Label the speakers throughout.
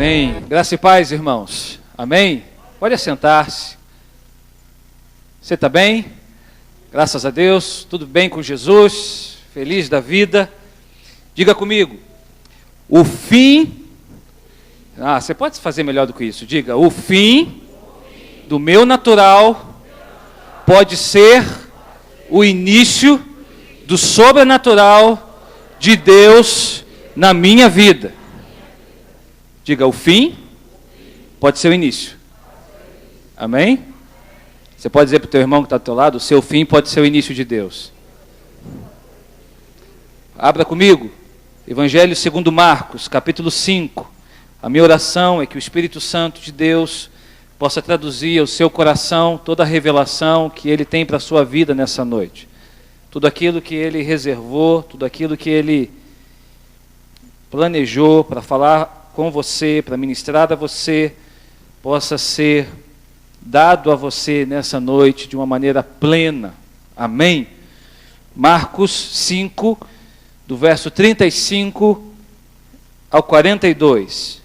Speaker 1: Amém. Graça e paz, irmãos. Amém. Pode assentar-se. Você está bem? Graças a Deus. Tudo bem com Jesus? Feliz da vida? Diga comigo. O fim... você pode fazer melhor do que isso. Diga, o fim do meu natural pode ser o início do sobrenatural de Deus na minha vida. Diga, o fim pode ser o início. Amém? Você pode dizer para o teu irmão que está ao teu lado, o seu fim pode ser o início de Deus. Abra comigo, Evangelho segundo Marcos, capítulo 5. A minha oração é que o Espírito Santo de Deus possa traduzir ao seu coração toda a revelação que Ele tem para a sua vida nessa noite. Tudo aquilo que Ele reservou, tudo aquilo que Ele planejou para falar com você, para ministrar a você, possa ser dado a você nessa noite de uma maneira plena. Amém? Marcos 5, do verso 35 ao 42.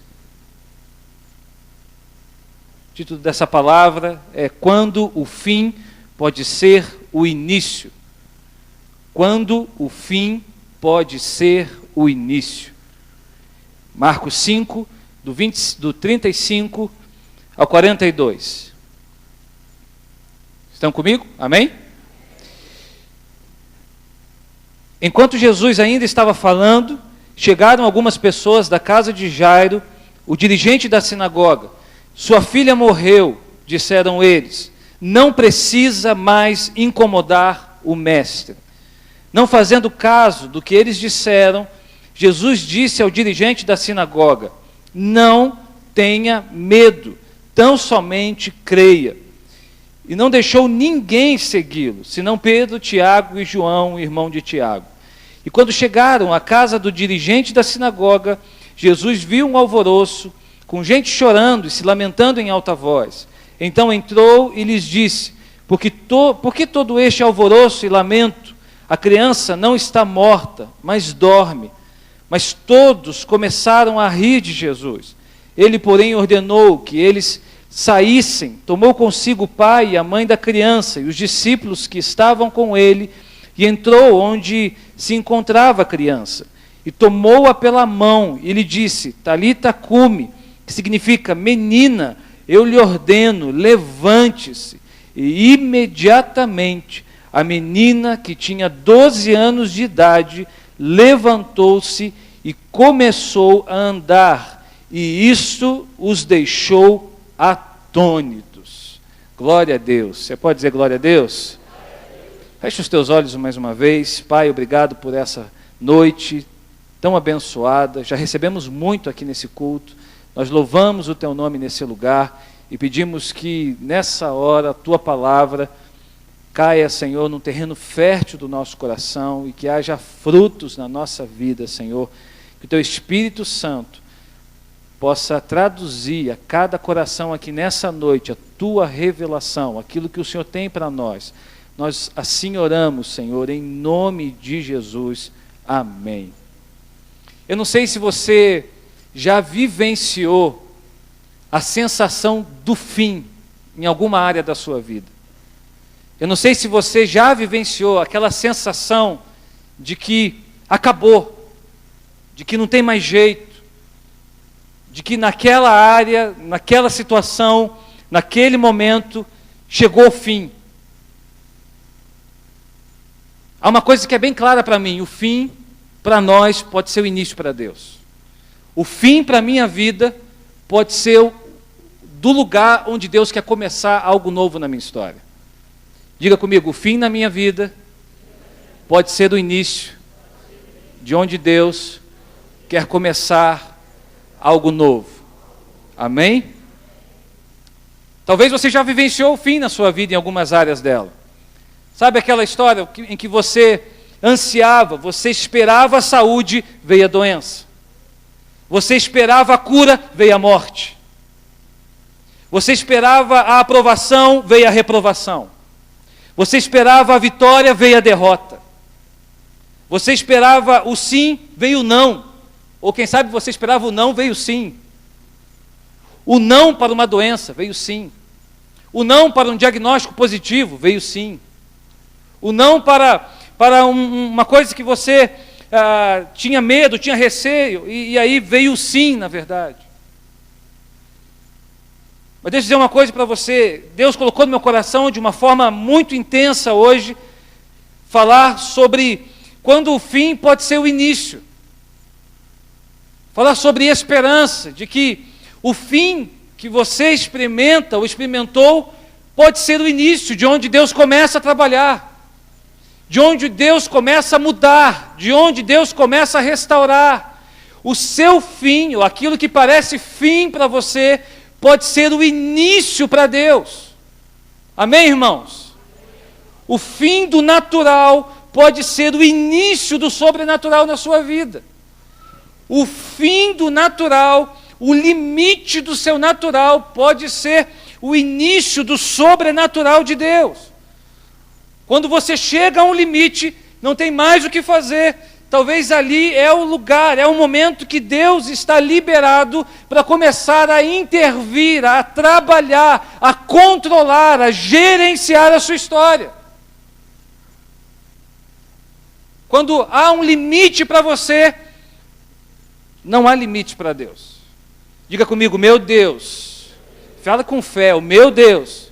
Speaker 1: O título dessa palavra é Quando o fim pode ser o início. Quando o fim pode ser o início. Marcos 5, do 35 ao 42. Estão comigo? Amém? Enquanto Jesus ainda estava falando, chegaram algumas pessoas da casa de Jairo, o dirigente da sinagoga. Sua filha morreu, disseram eles. Não precisa mais incomodar o mestre. Não fazendo caso do que eles disseram, Jesus disse ao dirigente da sinagoga, não tenha medo, tão somente creia. E não deixou ninguém segui-lo, senão Pedro, Tiago e João, irmão de Tiago. E quando chegaram à casa do dirigente da sinagoga, Jesus viu um alvoroço, com gente chorando e se lamentando em alta voz. Então entrou e lhes disse, por que todo este alvoroço e lamento? A criança não está morta, mas dorme. Mas todos começaram a rir de Jesus. Ele, porém, ordenou que eles saíssem, tomou consigo o pai e a mãe da criança e os discípulos que estavam com ele, e entrou onde se encontrava a criança, e tomou-a pela mão, e lhe disse, Talita cumi, que significa, menina, eu lhe ordeno, levante-se. E imediatamente a menina, que tinha 12 anos de idade, levantou-se e começou a andar, e isto os deixou atônitos. Glória a Deus. Você pode dizer glória a Deus? Feche os teus olhos mais uma vez. Pai, obrigado por essa noite tão abençoada. Já recebemos muito aqui nesse culto. Nós louvamos o teu nome nesse lugar e pedimos que nessa hora a tua palavra caia, Senhor, num terreno fértil do nosso coração e que haja frutos na nossa vida, Senhor. Que o teu Espírito Santo possa traduzir a cada coração aqui nessa noite a tua revelação, aquilo que o Senhor tem para nós. Nós assim oramos, Senhor, em nome de Jesus. Amém. Eu não sei se você já vivenciou a sensação do fim em alguma área da sua vida. Eu não sei se você já vivenciou aquela sensação de que acabou, de que não tem mais jeito, de que naquela área, naquela situação, naquele momento, chegou o fim. Há uma coisa que é bem clara para mim, o fim para nós pode ser o início para Deus. O fim para a minha vida pode ser do lugar onde Deus quer começar algo novo na minha história. Diga comigo, o fim na minha vida pode ser o início de onde Deus quer começar algo novo. Amém? Talvez você já vivenciou o fim na sua vida em algumas áreas dela. Sabe aquela história em que você ansiava, você esperava a saúde, veio a doença. Você esperava a cura, veio a morte. Você esperava a aprovação, veio a reprovação. Você esperava a vitória, veio a derrota. Você esperava o sim, veio o não. Ou quem sabe você esperava o não, veio o sim. O não para uma doença veio sim. O não para um diagnóstico positivo veio sim. O não para uma coisa que você tinha medo, tinha receio, e aí veio o sim, na verdade. Mas deixa eu dizer uma coisa para você. Deus colocou no meu coração de uma forma muito intensa hoje, falar sobre quando o fim pode ser o início. Falar sobre esperança, de que o fim que você experimenta ou experimentou pode ser o início de onde Deus começa a trabalhar, de onde Deus começa a mudar, de onde Deus começa a restaurar. O seu fim, ou aquilo que parece fim para você, pode ser o início para Deus. Amém, irmãos? O fim do natural pode ser o início do sobrenatural na sua vida. O fim do natural, o limite do seu natural pode ser o início do sobrenatural de Deus. Quando você chega a um limite, não tem mais o que fazer. Talvez ali é o lugar, é o momento que Deus está liberado para começar a intervir, a trabalhar, a controlar, a gerenciar a sua história. Quando há um limite para você, não há limite para Deus. Diga comigo, meu Deus. Fala com fé, o meu Deus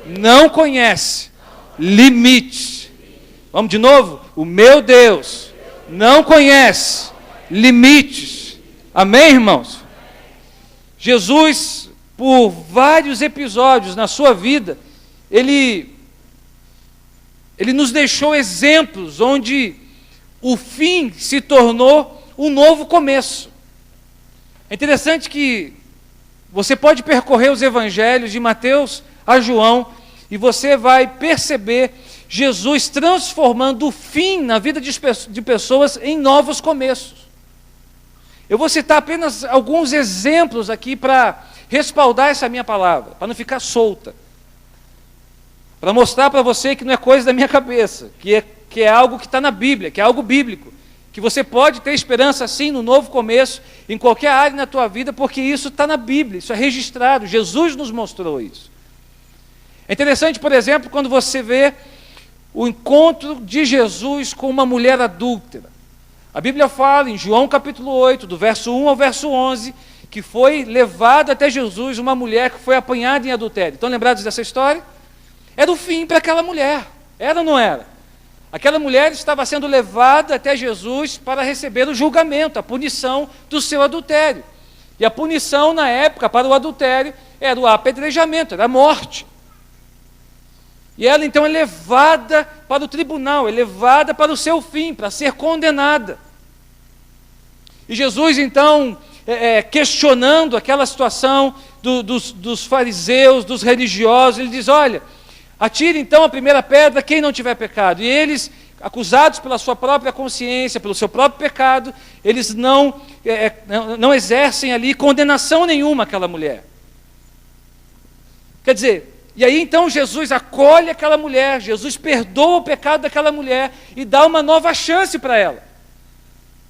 Speaker 1: não conhece limites. Vamos de novo? O meu Deus não conhece limites. Amém, irmãos? Jesus, por vários episódios na sua vida, ele nos deixou exemplos onde o fim se tornou um novo começo. É interessante que você pode percorrer os evangelhos de Mateus a João e você vai perceber Jesus transformando o fim na vida de pessoas em novos começos. Eu vou citar apenas alguns exemplos aqui para respaldar essa minha palavra, para não ficar solta. Para mostrar para você que não é coisa da minha cabeça, que é algo que está na Bíblia, que é algo bíblico. Que você pode ter esperança sim no novo começo, em qualquer área na tua vida, porque isso está na Bíblia, isso é registrado, Jesus nos mostrou isso. É interessante, por exemplo, quando você vê o encontro de Jesus com uma mulher adúltera. A Bíblia fala em João capítulo 8, do verso 1 ao verso 11, que foi levada até Jesus uma mulher que foi apanhada em adultério. Estão lembrados dessa história? Era o fim para aquela mulher, era ou não era? Aquela mulher estava sendo levada até Jesus para receber o julgamento, a punição do seu adultério. E a punição na época para o adultério era o apedrejamento, era a morte. E ela então é levada para o tribunal, é levada para o seu fim, para ser condenada. E Jesus então, questionando aquela situação dos fariseus, dos religiosos, ele diz, olha, atire então a primeira pedra quem não tiver pecado. E eles, acusados pela sua própria consciência, pelo seu próprio pecado, eles não exercem ali condenação nenhuma àquela mulher. Quer dizer, e aí então Jesus acolhe aquela mulher, Jesus perdoa o pecado daquela mulher e dá uma nova chance para ela.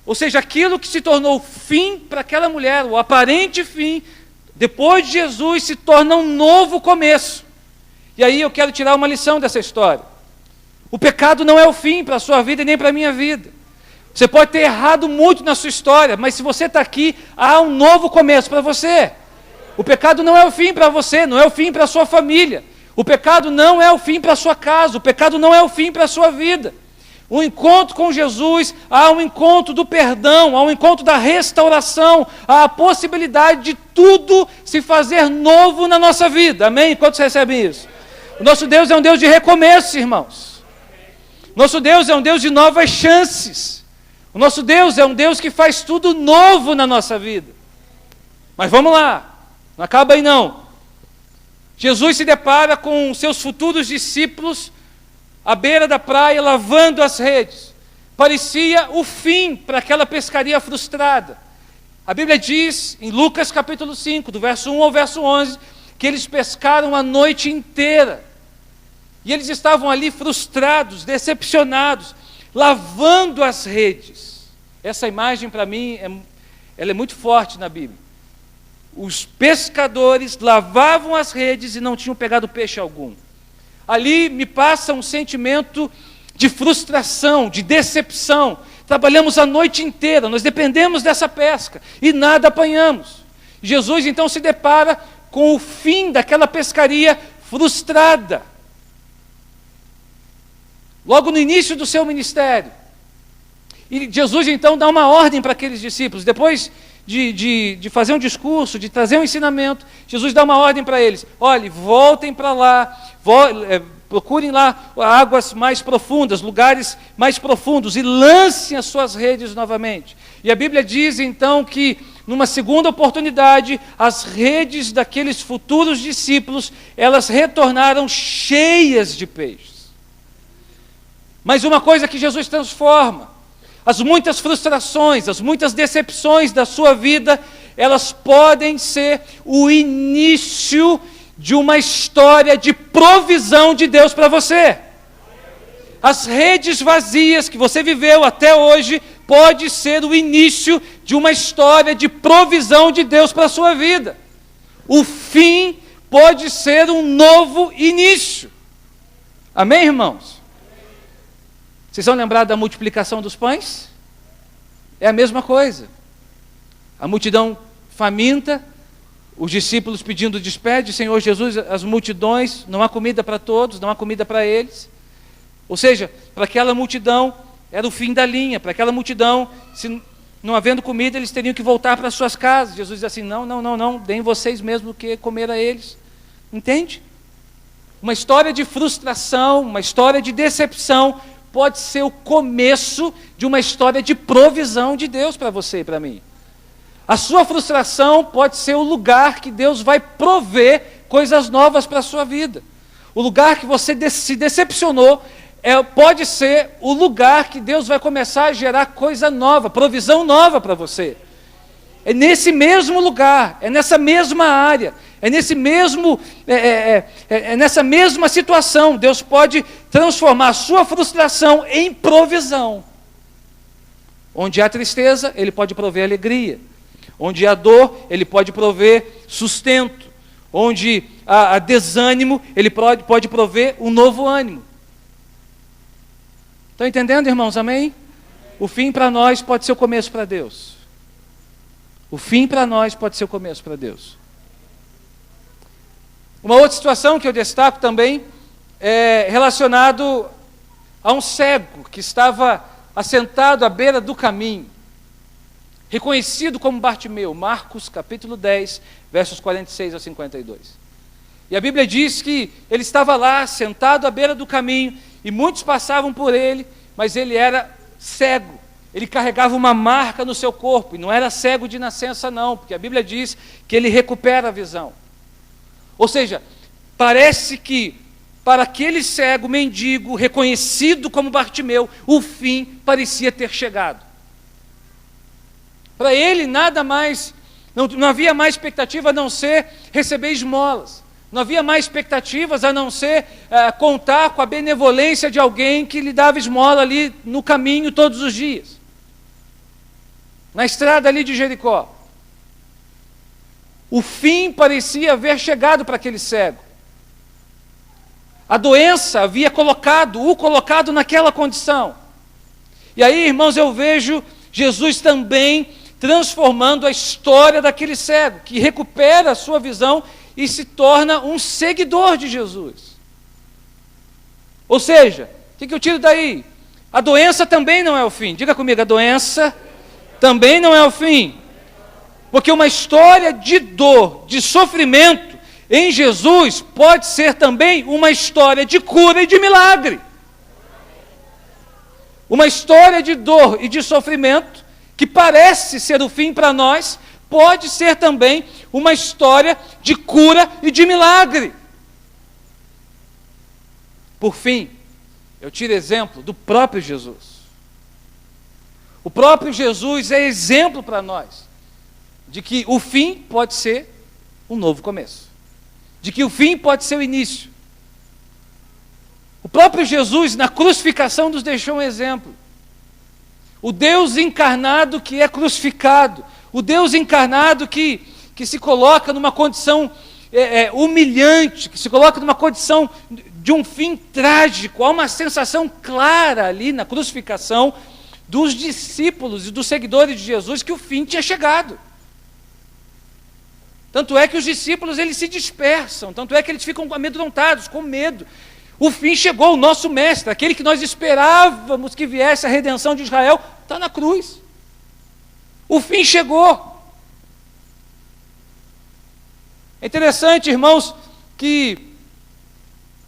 Speaker 1: Ou seja, aquilo que se tornou fim para aquela mulher, o aparente fim, depois de Jesus se torna um novo começo. E aí eu quero tirar uma lição dessa história. O pecado não é o fim para a sua vida e nem para a minha vida. Você pode ter errado muito na sua história, mas se você está aqui, há um novo começo para você. O pecado não é o fim para você, não é o fim para a sua família. O pecado não é o fim para a sua casa, o pecado não é o fim para a sua vida. O encontro com Jesus, há um encontro do perdão, há um encontro da restauração, há a possibilidade de tudo se fazer novo na nossa vida. Amém? Quantos recebem isso? O nosso Deus é um Deus de recomeço, irmãos. Nosso Deus é um Deus de novas chances. O nosso Deus é um Deus que faz tudo novo na nossa vida. Mas vamos lá, não acaba aí não. Jesus se depara com seus futuros discípulos à beira da praia, lavando as redes. Parecia o fim para aquela pescaria frustrada. A Bíblia diz, em Lucas capítulo 5, do verso 1 ao verso 11, que eles pescaram a noite inteira. E eles estavam ali frustrados, decepcionados, lavando as redes. Essa imagem para mim, ela é muito forte na Bíblia. os pescadores lavavam as redes e não tinham pegado peixe algum. Ali me passa um sentimento de frustração, de decepção. Trabalhamos a noite inteira, nós dependemos dessa pesca e nada apanhamos. Jesus então se depara com o fim daquela pescaria frustrada. Logo no início do seu ministério. E Jesus então dá uma ordem para aqueles discípulos. Depois de fazer um discurso, de trazer um ensinamento, Jesus dá uma ordem para eles. Olhe, voltem para lá, procurem lá águas mais profundas, lugares mais profundos, e lancem as suas redes novamente. E a Bíblia diz então que, numa segunda oportunidade, as redes daqueles futuros discípulos, elas retornaram cheias de peixes. Mas uma coisa que Jesus transforma: as muitas frustrações, as muitas decepções da sua vida, elas podem ser o início de uma história de provisão de Deus para você. As redes vazias que você viveu até hoje pode ser o início de uma história de provisão de Deus para a sua vida. O fim pode ser um novo início. Amém, irmãos? Vocês vão lembrar da multiplicação dos pães? É a mesma coisa. A multidão faminta, os discípulos pedindo despede, Senhor Jesus, as multidões, não há comida para todos, não há comida para eles. Ou seja, para aquela multidão era o fim da linha, para aquela multidão, se não havendo comida, eles teriam que voltar para suas casas. Jesus diz assim, não, deem vocês mesmo o que comer a eles. Entende? Uma história de frustração, uma história de decepção, pode ser o começo de uma história de provisão de Deus para você e para mim. A sua frustração pode ser o lugar que Deus vai prover coisas novas para a sua vida. O lugar que você se decepcionou pode ser o lugar que Deus vai começar a gerar coisa nova, provisão nova para você. É nesse mesmo lugar, é nessa mesma área, é nessa mesma situação. Deus pode transformar a sua frustração em provisão. Onde há tristeza, Ele pode prover alegria. Onde há dor, Ele pode prover sustento. Onde há desânimo, Ele pode prover um novo ânimo. Estão entendendo, irmãos? Amém? O fim para nós pode ser o começo para Deus. O fim para nós pode ser o começo para Deus. Uma outra situação que eu destaco também é relacionado a um cego que estava assentado à beira do caminho, reconhecido como Bartimeu, Marcos capítulo 10, versos 46 a 52. E a Bíblia diz que ele estava lá, sentado à beira do caminho, e muitos passavam por ele, mas ele era cego. Ele carregava uma marca no seu corpo, e não era cego de nascença não, porque a Bíblia diz que ele recupera a visão. Ou seja, parece que para aquele cego mendigo, reconhecido como Bartimeu, o fim parecia ter chegado. Para ele nada mais, não havia mais expectativa a não ser receber esmolas. Não havia mais expectativas a não ser contar com a benevolência de alguém que lhe dava esmola ali no caminho todos os dias. Na estrada ali de Jericó. O fim parecia haver chegado para aquele cego. A doença havia colocado naquela condição. E aí, irmãos, eu vejo Jesus também transformando a história daquele cego, que recupera a sua visão e se torna um seguidor de Jesus. Ou seja, o que eu tiro daí? A doença também não é o fim. Diga comigo, a doença também não é o fim. Porque uma história de dor, de sofrimento em Jesus pode ser também uma história de cura e de milagre. Uma história de dor e de sofrimento que parece ser o fim para nós, pode ser também uma história de cura e de milagre. Por fim, eu tiro exemplo do próprio Jesus. O próprio Jesus é exemplo para nós de que o fim pode ser um novo começo. De que o fim pode ser o início. O próprio Jesus, na crucificação, nos deixou um exemplo. O Deus encarnado que é crucificado. O Deus encarnado que que se coloca numa condição humilhante, que se coloca numa condição de um fim trágico. Há uma sensação clara ali na crucificação dos discípulos e dos seguidores de Jesus que o fim tinha chegado. Tanto é que os discípulos eles se dispersam, tanto é que eles ficam amedrontados, com medo. O fim chegou, o nosso mestre, aquele que nós esperávamos que viesse a redenção de Israel, está na cruz. O fim chegou. É interessante, irmãos, que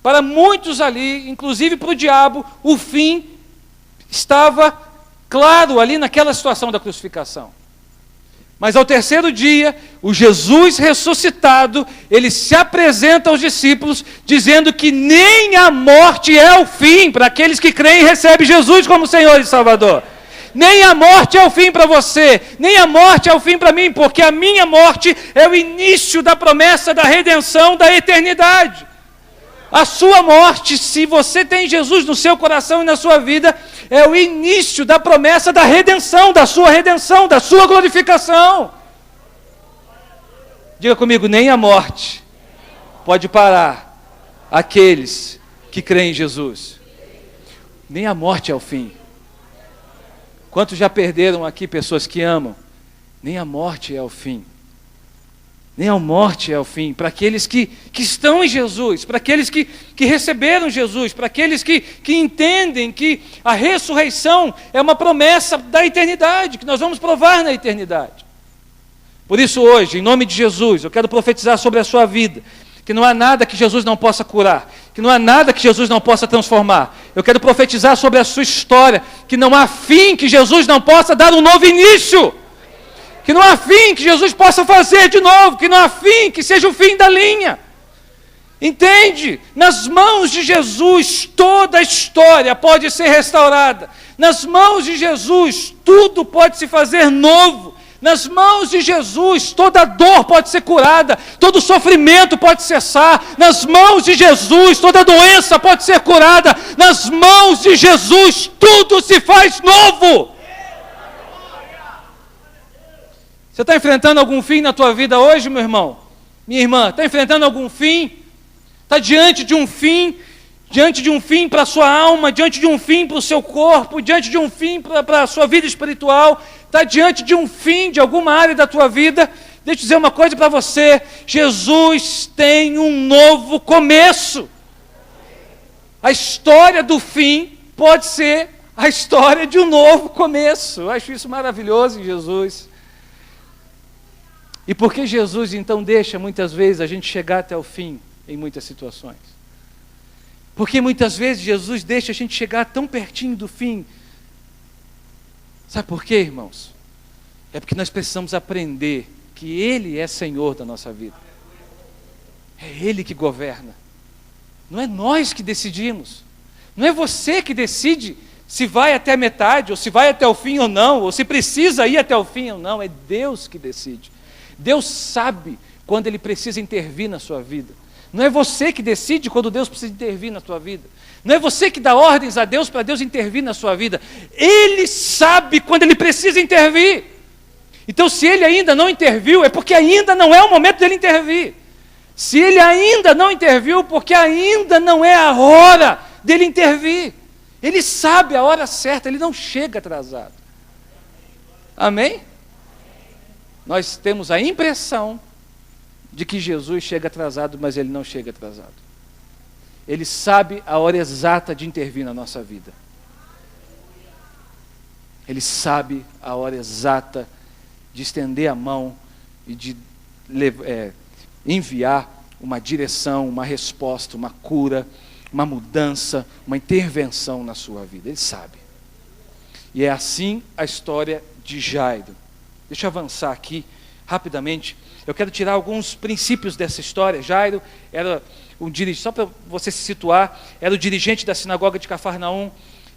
Speaker 1: para muitos ali, inclusive para o diabo, o fim estava claro ali naquela situação da crucificação. Mas ao terceiro dia, o Jesus ressuscitado, ele se apresenta aos discípulos, dizendo que nem a morte é o fim para aqueles que creem e recebem Jesus como Senhor e Salvador. Nem a morte é o fim para você, nem a morte é o fim para mim, porque a minha morte é o início da promessa da redenção da eternidade. A sua morte, se você tem Jesus no seu coração e na sua vida, é o início da promessa da redenção, da sua glorificação. Diga comigo, nem a morte pode parar aqueles que creem em Jesus. Nem a morte é o fim. Quantos já perderam aqui pessoas que amam? Nem a morte é o fim. Nem a morte é o fim. Para aqueles que estão em Jesus, para aqueles que receberam Jesus, para aqueles que entendem que a ressurreição é uma promessa da eternidade, que nós vamos provar na eternidade. Por isso hoje, em nome de Jesus, eu quero profetizar sobre a sua vida, que não há nada que Jesus não possa curar, que não há nada que Jesus não possa transformar. Eu quero profetizar sobre a sua história, que não há fim que Jesus não possa dar um novo início, que não há fim que Jesus possa fazer de novo, que não há fim que seja o fim da linha. Entende? Nas mãos de Jesus toda a história pode ser restaurada. Nas mãos de Jesus tudo pode se fazer novo. Nas mãos de Jesus toda dor pode ser curada, todo sofrimento pode cessar. Nas mãos de Jesus toda doença pode ser curada. Nas mãos de Jesus tudo se faz novo. Você está enfrentando algum fim na tua vida hoje, meu irmão? Minha irmã, está enfrentando algum fim? Está diante de um fim para a sua alma, diante de um fim para o seu corpo, diante de um fim para a sua vida espiritual, está diante de um fim de alguma área da tua vida. Deixa eu dizer uma coisa para você, Jesus tem um novo começo. A história do fim pode ser a história de um novo começo. Eu acho isso maravilhoso em Jesus. E por que Jesus então deixa muitas vezes a gente chegar até o fim em muitas situações? Porque muitas vezes Jesus deixa a gente chegar tão pertinho do fim. Sabe por quê, irmãos? É porque nós precisamos aprender que Ele é Senhor da nossa vida. É Ele que governa. Não é nós que decidimos. Não é você que decide se vai até a metade, ou se vai até o fim ou não, ou se precisa ir até o fim ou não. É Deus que decide. Deus sabe quando Ele precisa intervir na sua vida. Não é você que decide quando Deus precisa intervir na sua vida. Não é você que dá ordens a Deus para Deus intervir na sua vida. Ele sabe quando Ele precisa intervir. Então, se Ele ainda não interviu, é porque ainda não é o momento dEle intervir. Se Ele ainda não interviu, porque ainda não é a hora dEle intervir. Ele sabe a hora certa, Ele não chega atrasado. Amém? Nós temos a impressão de que Jesus chega atrasado, mas Ele não chega atrasado. Ele sabe a hora exata de intervir na nossa vida. Ele sabe a hora exata de estender a mão e de enviar uma direção, uma resposta, uma cura, uma mudança, uma intervenção na sua vida. Ele sabe. E é assim a história de Jairo. Deixa eu avançar aqui rapidamente. Eu quero tirar alguns princípios dessa história. Jairo era um dirigente, só para você se situar, era o dirigente da sinagoga de Cafarnaum.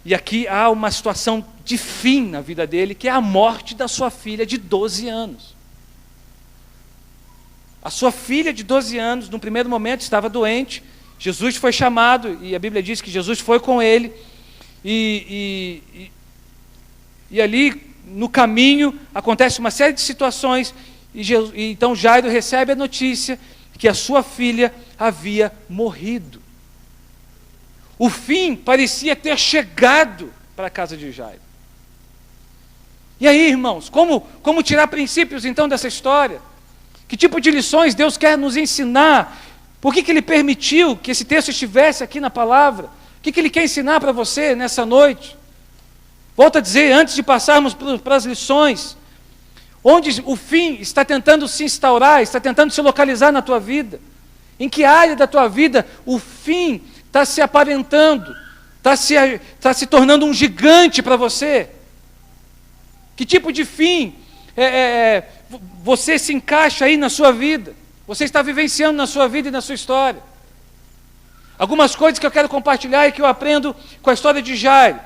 Speaker 1: E aqui há uma situação de fim na vida dele, que é a morte da sua filha de 12 anos. A sua filha de 12 anos, no primeiro momento, estava doente. Jesus foi chamado, e a Bíblia diz que Jesus foi com ele. E ali, no caminho, acontece uma série de situações. E então Jairo recebe a notícia que a sua filha havia morrido. O fim parecia ter chegado para a casa de Jairo. E aí, irmãos, como tirar princípios então dessa história? Que tipo de lições Deus quer nos ensinar? Por que Ele permitiu que esse texto estivesse aqui na palavra? O que Ele quer ensinar para você nessa noite? Volto a dizer, antes de passarmos para as lições, onde o fim está tentando se instaurar, está tentando se localizar na tua vida? Em que área da tua vida o fim está se aparentando, está se tornando um gigante para você? Que tipo de fim você se encaixa aí na sua vida? Você está vivenciando na sua vida e na sua história? Algumas coisas que eu quero compartilhar e que eu aprendo com a história de Jairo.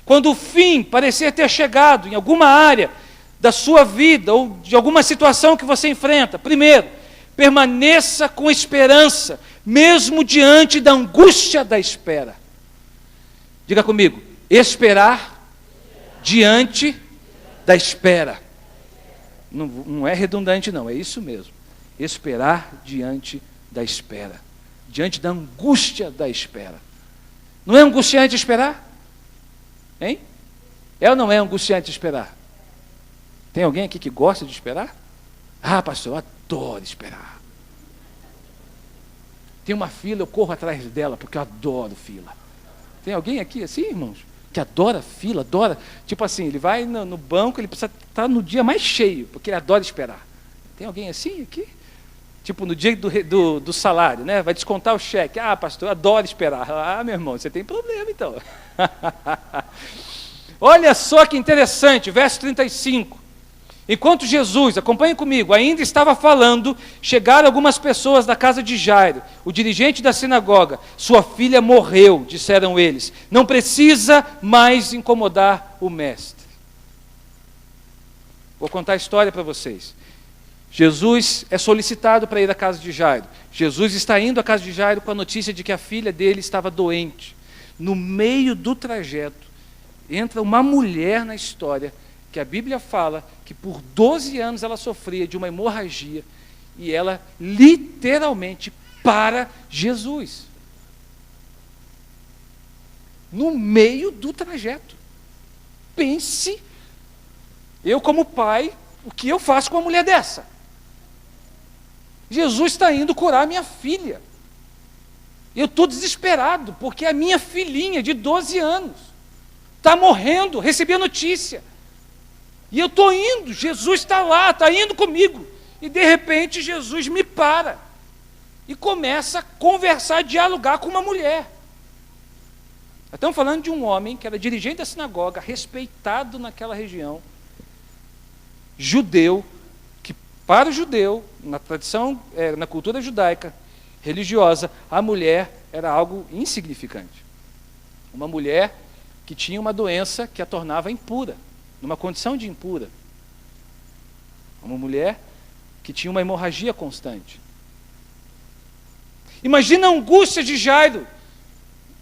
Speaker 1: Quando o fim parecer ter chegado em alguma área da sua vida ou de alguma situação que você enfrenta, primeiro, permaneça com esperança, mesmo diante da angústia da espera. Diga comigo, esperar diante da espera. Não é redundante não, é isso mesmo. Esperar diante da espera. Diante da angústia da espera. Não é angustiante esperar? Hein? É ou não é angustiante esperar? Tem alguém aqui que gosta de esperar? Ah, pastor, eu adoro esperar. Tem uma fila, eu corro atrás dela, porque eu adoro fila. Tem alguém aqui assim, irmãos? Que adora fila, adora, tipo assim, ele vai no banco, ele precisa estar no dia mais cheio, porque ele adora esperar. Tem alguém assim aqui? Tipo, no dia do salário, né? Vai descontar o cheque. Ah, pastor, eu adoro esperar. Ah, meu irmão, você tem problema então. Olha só que interessante, verso 35. Enquanto Jesus, acompanhe comigo, ainda estava falando, chegaram algumas pessoas da casa de Jairo, o dirigente da sinagoga. Sua filha morreu, disseram eles. Não precisa mais incomodar o mestre. Vou contar a história para vocês. Jesus é solicitado para ir à casa de Jairo. Jesus está indo à casa de Jairo com a notícia de que a filha dele estava doente. No meio do trajeto, entra uma mulher na história, que a Bíblia fala que por 12 anos ela sofria de uma hemorragia, e ela literalmente para Jesus. No meio do trajeto. Pense, eu como pai, o que eu faço com uma mulher dessa? Jesus está indo curar minha filha. Eu estou desesperado, porque a minha filhinha de 12 anos está morrendo, recebi a notícia. E eu estou indo, Jesus está lá, está indo comigo. E de repente Jesus me para e começa a conversar, dialogar com uma mulher. Estamos falando de um homem que era dirigente da sinagoga, respeitado naquela região, judeu, que para o judeu, na tradição, na cultura judaica, religiosa, a mulher era algo insignificante. Uma mulher que tinha uma doença que a tornava impura, numa condição de impura. Uma mulher que tinha uma hemorragia constante. Imagina a angústia de Jairo.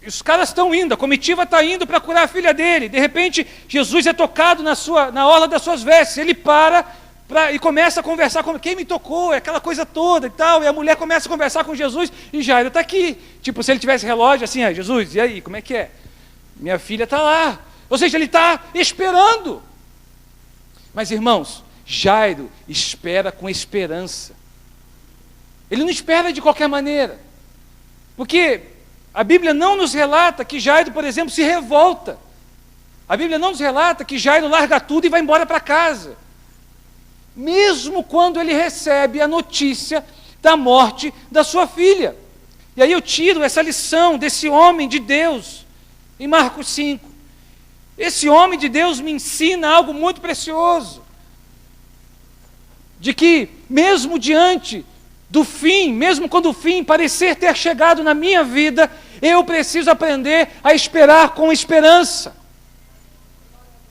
Speaker 1: Os caras estão indo, a comitiva está indo para curar a filha dele. De repente, Jesus é tocado na orla das suas vestes. Ele para e começa a conversar com quem me tocou, aquela coisa toda e tal. E a mulher começa a conversar com Jesus e Jairo está aqui. Tipo, se ele tivesse relógio, assim, Jesus, e aí, como é que é? Minha filha está lá. Ou seja, ele está esperando. Mas, irmãos, Jairo espera com esperança. Ele não espera de qualquer maneira. Porque a Bíblia não nos relata que Jairo, por exemplo, se revolta. A Bíblia não nos relata que Jairo larga tudo e vai embora para casa. Mesmo quando ele recebe a notícia da morte da sua filha. E aí eu tiro essa lição desse homem de Deus, em Marcos 5. Esse homem de Deus me ensina algo muito precioso. De que, mesmo diante do fim, mesmo quando o fim parecer ter chegado na minha vida, eu preciso aprender a esperar com esperança.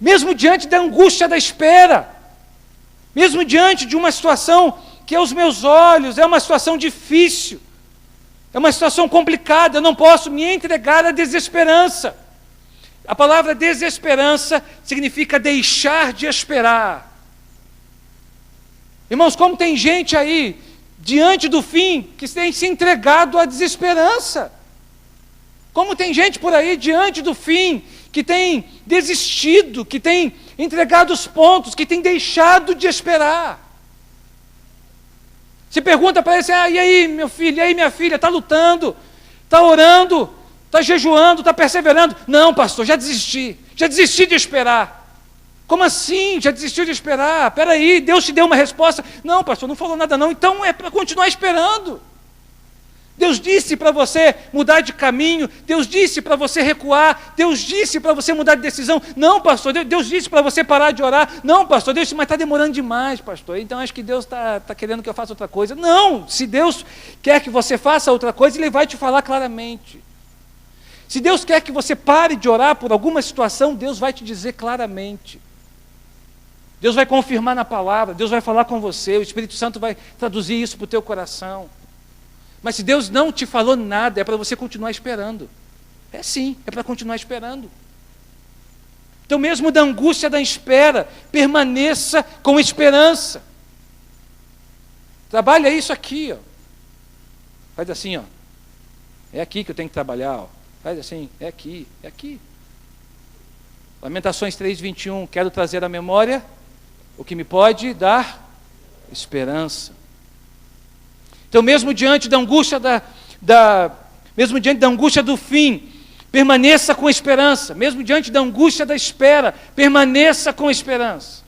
Speaker 1: Mesmo diante da angústia da espera, mesmo diante de uma situação que aos meus olhos é uma situação difícil, é uma situação complicada, eu não posso me entregar à desesperança. A palavra desesperança significa deixar de esperar. Irmãos, como tem gente aí, diante do fim, que tem se entregado à desesperança. Como tem gente por aí, diante do fim, que tem desistido, que tem entregado os pontos, que tem deixado de esperar. Se pergunta para ele assim, e aí meu filho, e aí minha filha, está lutando, está orando, está jejuando, está perseverando. Não, pastor, já desisti de esperar. Como assim? Já desistiu de esperar? Espera aí, Deus te deu uma resposta. Não, pastor, não falou nada não, então é para continuar esperando. Deus disse para você mudar de caminho, Deus disse para você recuar, Deus disse para você mudar de decisão. Não, pastor, Deus disse para você parar de orar. Não, pastor, Deus disse, mas está demorando demais, pastor. Então acho que Deus está querendo que eu faça outra coisa. Não, se Deus quer que você faça outra coisa, Ele vai te falar claramente. Se Deus quer que você pare de orar por alguma situação, Deus vai te dizer claramente. Deus vai confirmar na palavra, Deus vai falar com você, o Espírito Santo vai traduzir isso para o teu coração. Mas se Deus não te falou nada, é para você continuar esperando. É sim, é para continuar esperando. Então mesmo da angústia da espera, permaneça com esperança. Trabalha isso aqui, ó. Faz assim, ó. É aqui que eu tenho que trabalhar, ó. Faz assim, é aqui, é aqui. Lamentações 3:21, quero trazer à memória o que me pode dar esperança. Então, mesmo diante da angústia mesmo diante da angústia do fim, permaneça com esperança. Mesmo diante da angústia da espera, permaneça com esperança.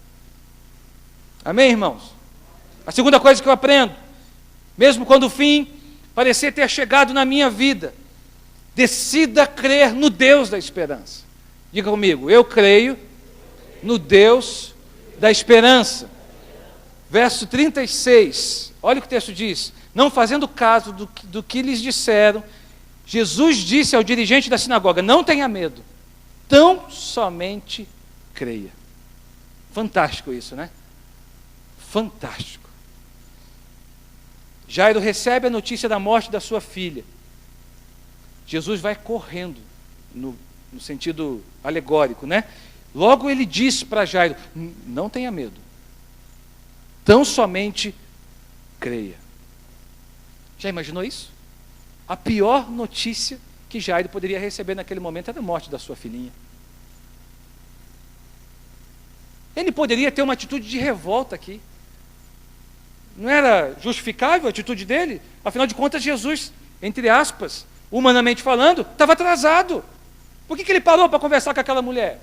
Speaker 1: Amém, irmãos? A segunda coisa que eu aprendo, mesmo quando o fim parecer ter chegado na minha vida, decida crer no Deus da esperança. Diga comigo, eu creio no Deus da esperança. Verso 36, olha o que o texto diz. Não fazendo caso do que lhes disseram, Jesus disse ao dirigente da sinagoga, não tenha medo, tão somente creia. Fantástico isso, né? Fantástico. Jairo recebe a notícia da morte da sua filha. Jesus vai correndo, no sentido alegórico, né? Logo ele diz para Jairo, não tenha medo, tão somente creia. Já imaginou isso? A pior notícia que Jairo poderia receber naquele momento era a morte da sua filhinha. Ele poderia ter uma atitude de revolta aqui. Não era justificável a atitude dele? Afinal de contas, Jesus, entre aspas, humanamente falando, estava atrasado. Por que ele parou para conversar com aquela mulher?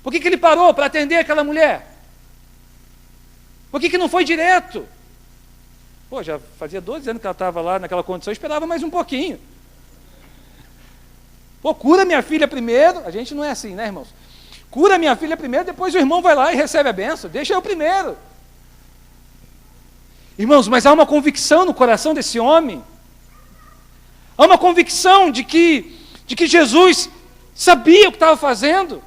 Speaker 1: Por que ele parou para atender aquela mulher? Por que não foi direto? Pô, já fazia 12 anos que ela estava lá naquela condição, eu esperava mais um pouquinho. Pô, cura minha filha primeiro, a gente não é assim, né, irmãos? Cura minha filha primeiro, depois o irmão vai lá e recebe a bênção, deixa eu primeiro. Irmãos, mas há uma convicção no coração desse homem, há uma convicção de que Jesus sabia o que estava fazendo.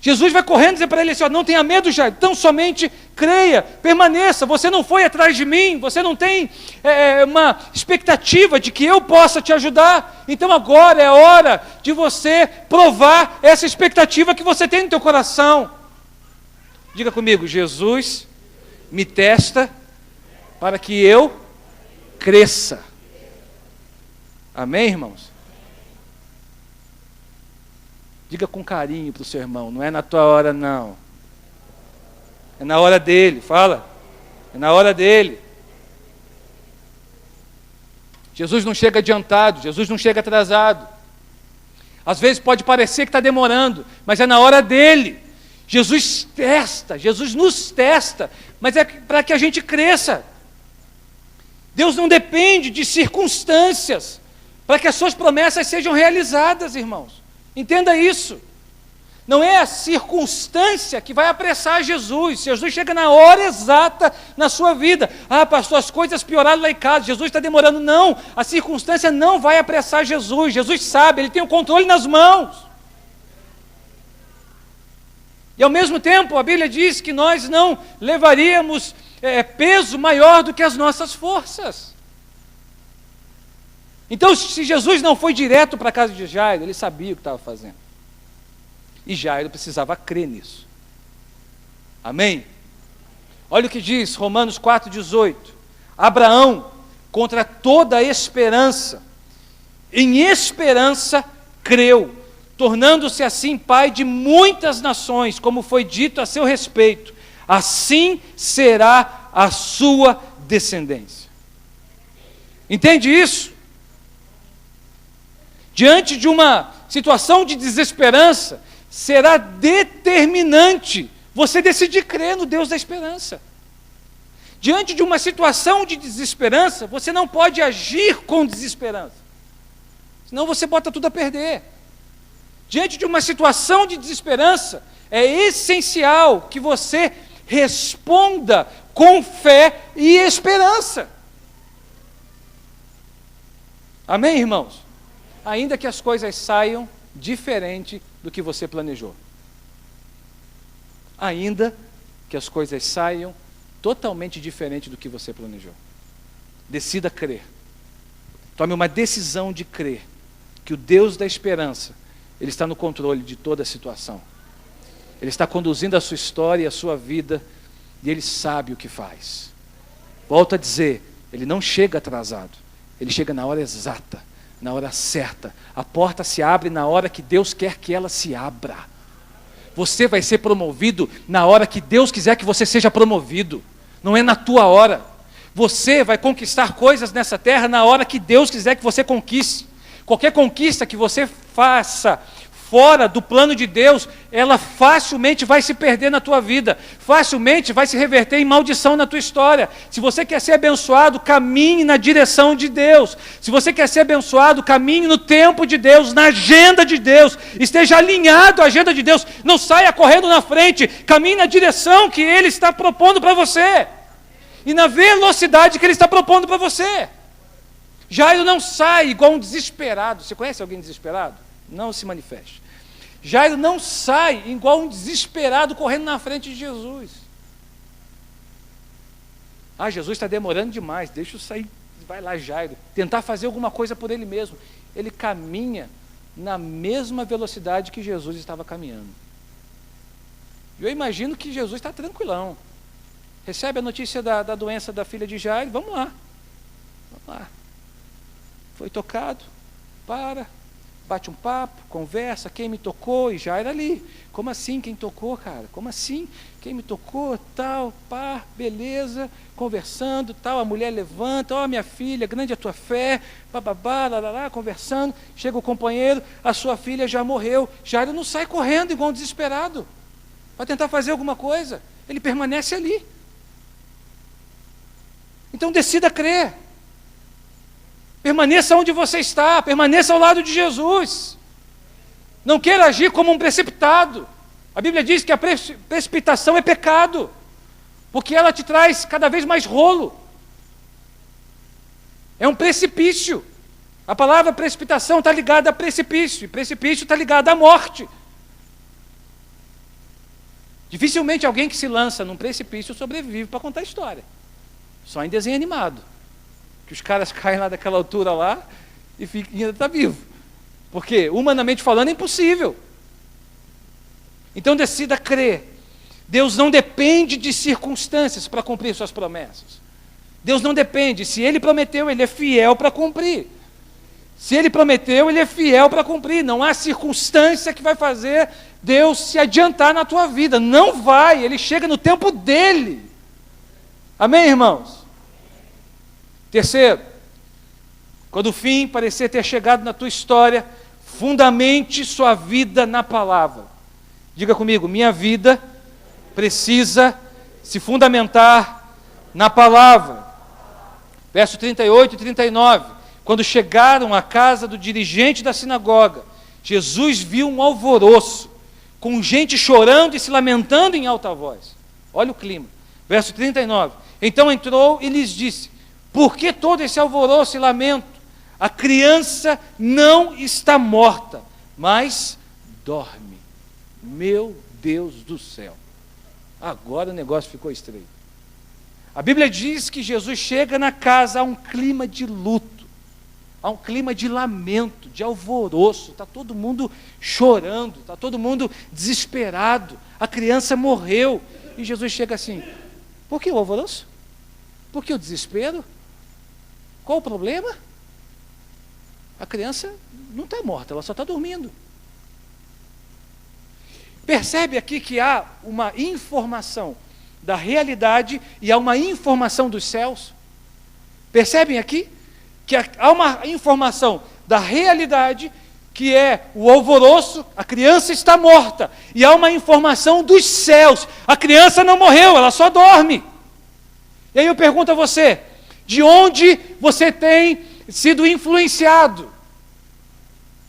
Speaker 1: Jesus vai correndo e dizer para ele assim, ó, não tenha medo, Jairo, tão somente creia, permaneça, você não foi atrás de mim, você não tem uma expectativa de que eu possa te ajudar, então agora é hora de você provar essa expectativa que você tem no teu coração. Diga comigo, Jesus me testa para que eu cresça. Amém, irmãos? Diga com carinho para o seu irmão, não é na tua hora não. É na hora dele, fala. É na hora dele. Jesus não chega adiantado, Jesus não chega atrasado. Às vezes pode parecer que está demorando, mas é na hora dele. Jesus testa, Jesus nos testa, mas é para que a gente cresça. Deus não depende de circunstâncias para que as suas promessas sejam realizadas, irmãos. Entenda isso. Não é a circunstância que vai apressar Jesus. Jesus chega na hora exata na sua vida. Ah, pastor, as coisas pioraram lá em casa, Jesus está demorando. Não, a circunstância não vai apressar Jesus. Jesus sabe, Ele tem o controle nas mãos. E ao mesmo tempo, a Bíblia diz que nós não levaríamos peso maior do que as nossas forças. Então, se Jesus não foi direto para a casa de Jairo, ele sabia o que estava fazendo. E Jairo precisava crer nisso. Amém? Olha o que diz Romanos 4,18. Abraão, contra toda a esperança, em esperança creu, tornando-se assim pai de muitas nações, como foi dito a seu respeito. Assim será a sua descendência. Entende isso? Diante de uma situação de desesperança, será determinante você decidir crer no Deus da esperança. Diante de uma situação de desesperança, você não pode agir com desesperança, senão você bota tudo a perder. Diante de uma situação de desesperança, é essencial que você responda com fé e esperança. Amém, irmãos? Ainda que as coisas saiam diferente do que você planejou. Ainda que as coisas saiam totalmente diferente do que você planejou. Decida crer. Tome uma decisão de crer que o Deus da esperança, Ele está no controle de toda a situação. Ele está conduzindo a sua história e a sua vida, e Ele sabe o que faz. Volto a dizer, Ele não chega atrasado, Ele chega na hora exata, na hora certa. A porta se abre na hora que Deus quer que ela se abra. Você vai ser promovido na hora que Deus quiser que você seja promovido, não é na tua hora. Você vai conquistar coisas nessa terra na hora que Deus quiser que você conquiste. Qualquer conquista que você faça fora do plano de Deus, ela facilmente vai se perder na tua vida, facilmente vai se reverter em maldição na tua história. Se você quer ser abençoado, caminhe na direção de Deus. Se você quer ser abençoado, caminhe no tempo de Deus, na agenda de Deus, esteja alinhado à agenda de Deus, não saia correndo na frente, caminhe na direção que Ele está propondo para você, e na velocidade que Ele está propondo para você. Jairo não sai igual um desesperado. Você conhece alguém desesperado? Não se manifeste. Jairo não sai igual um desesperado correndo na frente de Jesus. Ah, Jesus está demorando demais, deixa eu sair. Vai lá, Jairo, tentar fazer alguma coisa por ele mesmo. Ele caminha na mesma velocidade que Jesus estava caminhando. Eu imagino que Jesus está tranquilão. Recebe a notícia da doença da filha de Jairo, vamos lá. Foi tocado, bate um papo, conversa, quem me tocou, e Jairo ali. Como assim, quem tocou, cara? Como assim? Quem me tocou, tal, beleza, conversando, tal, a mulher levanta, minha filha, grande a tua fé, bababá, lá, conversando, chega o companheiro, a sua filha já morreu. Jairo não sai correndo igual um desesperado, para tentar fazer alguma coisa, ele permanece ali. Então decida crer. Permaneça onde você está, permaneça ao lado de Jesus. Não queira agir como um precipitado. A Bíblia diz que a precipitação é pecado, porque ela te traz cada vez mais rolo. É um precipício. A palavra precipitação está ligada a precipício, e precipício está ligado à morte. Dificilmente alguém que se lança num precipício sobrevive para contar a história. Só em desenho animado, que os caras caem lá daquela altura lá e ainda está vivo. Porque, humanamente falando, é impossível. Então decida crer. Deus não depende de circunstâncias para cumprir suas promessas. Deus não depende. Se Ele prometeu, Ele é fiel para cumprir. Se Ele prometeu, Ele é fiel para cumprir. Não há circunstância que vai fazer Deus se adiantar na tua vida. Não vai. Ele chega no tempo dEle. Amém, irmãos? Terceiro, quando o fim parecer ter chegado na tua história, fundamente sua vida na palavra. Diga comigo, minha vida precisa se fundamentar na palavra. Verso 38 e 39. Quando chegaram à casa do dirigente da sinagoga, Jesus viu um alvoroço, com gente chorando e se lamentando em alta voz. Olha o clima. Verso 39. Então entrou e lhes disse: por que todo esse alvoroço e lamento? A criança não está morta, mas dorme. Meu Deus do céu. Agora o negócio ficou estranho. A Bíblia diz que Jesus chega na casa a um clima de luto, a um clima de lamento, de alvoroço. Está todo mundo chorando, está todo mundo desesperado. A criança morreu. E Jesus chega assim: Por que o alvoroço? Por que o desespero? Qual o problema? A criança não está morta, ela só está dormindo. Percebe aqui que há uma informação da realidade e há uma informação dos céus? Percebem aqui que há uma informação da realidade, que é o alvoroço, a criança está morta, e há uma informação dos céus, a criança não morreu, ela só dorme. E aí eu pergunto a você, de onde você tem sido influenciado?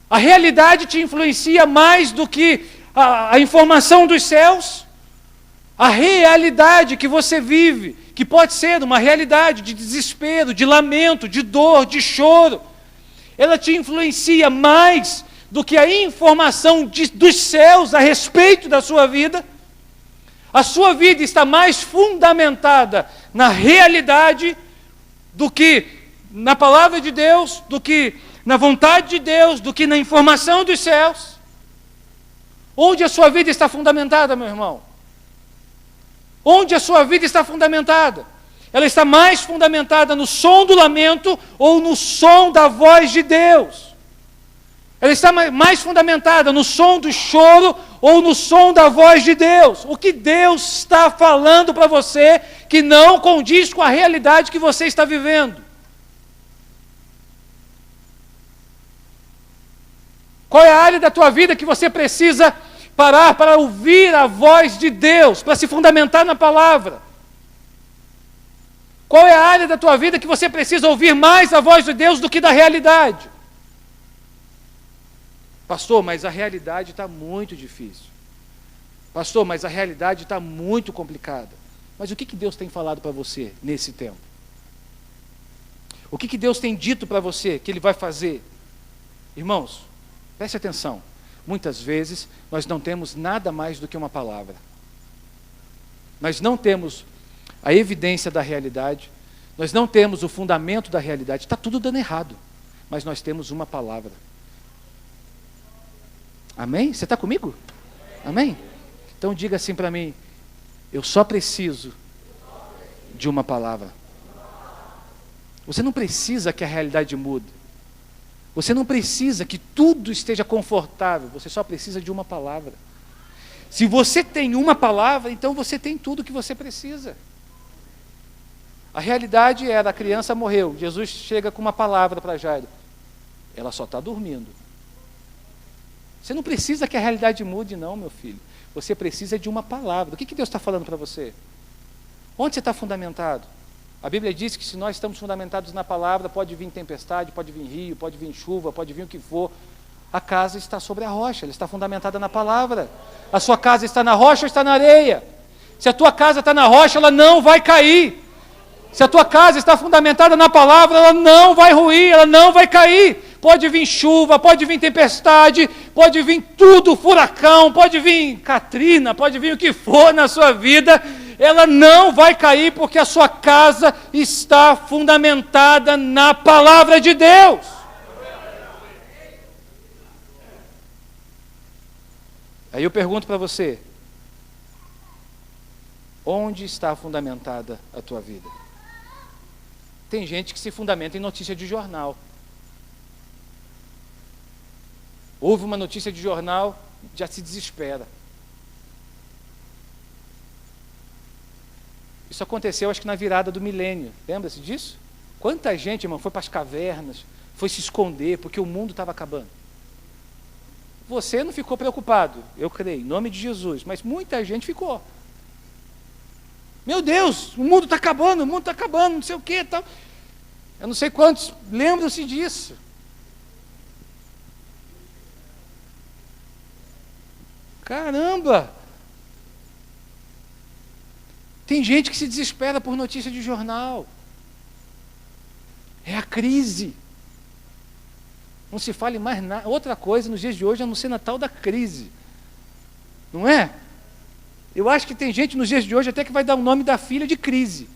Speaker 1: A realidade te influencia mais do que a informação dos céus? A realidade que você vive, que pode ser uma realidade de desespero, de lamento, de dor, de choro, ela te influencia mais do que a informação dos céus a respeito da sua vida? A sua vida está mais fundamentada na realidade do que na palavra de Deus, do que na vontade de Deus, do que na informação dos céus? Onde a sua vida está fundamentada, meu irmão? Onde a sua vida está fundamentada? Ela está mais fundamentada no som do lamento ou no som da voz de Deus? Ela está mais fundamentada no som do choro ou no som da voz de Deus? O que Deus está falando para você que não condiz com a realidade que você está vivendo? Qual é a área da tua vida que você precisa parar para ouvir a voz de Deus, para se fundamentar na palavra? Qual é a área da tua vida que você precisa ouvir mais a voz de Deus do que da realidade? Pastor, mas a realidade está muito difícil. Pastor, mas a realidade está muito complicada. Mas o que Deus tem falado para você nesse tempo? O que Deus tem dito para você que Ele vai fazer? Irmãos, preste atenção. Muitas vezes nós não temos nada mais do que uma palavra. Nós não temos a evidência da realidade, nós não temos o fundamento da realidade, está tudo dando errado, mas nós temos uma palavra. Amém? Você está comigo? Amém? Então diga assim para mim, eu só preciso de uma palavra. Você não precisa que a realidade mude. Você não precisa que tudo esteja confortável, você só precisa de uma palavra. Se você tem uma palavra, então você tem tudo que você precisa. A realidade era, a criança morreu, Jesus chega com uma palavra para Jairo. Ela só está dormindo. Você não precisa que a realidade mude não, meu filho. Você precisa de uma palavra. O que Deus está falando para você? Onde você está fundamentado? A Bíblia diz que se nós estamos fundamentados na palavra, pode vir tempestade, pode vir rio, pode vir chuva, pode vir o que for. A casa está sobre a rocha, ela está fundamentada na palavra. A sua casa está na rocha ou está na areia? Se a tua casa está na rocha, ela não vai cair. Se a tua casa está fundamentada na palavra, ela não vai ruir, ela não vai cair. Pode vir chuva, pode vir tempestade, pode vir tudo, furacão, pode vir Katrina, pode vir o que for na sua vida, ela não vai cair porque a sua casa está fundamentada na palavra de Deus. Aí eu pergunto para você, onde está fundamentada a tua vida? Tem gente que se fundamenta em notícia de jornal. Houve uma notícia de jornal, já se desespera. Isso aconteceu, acho que na virada do milênio. Lembra-se disso? Quanta gente, irmão, foi para as cavernas, foi se esconder, porque o mundo estava acabando. Você não ficou preocupado, eu creio, em nome de Jesus, mas muita gente ficou. Meu Deus, o mundo está acabando, não sei o que, tal. Eu não sei quantos lembram-se disso. Caramba! Tem gente que se desespera por notícia de jornal. É a crise. Não se fale mais outra coisa nos dias de hoje, a não ser na tal da crise. Não é? Eu acho que tem gente nos dias de hoje até que vai dar o nome da filha de crise.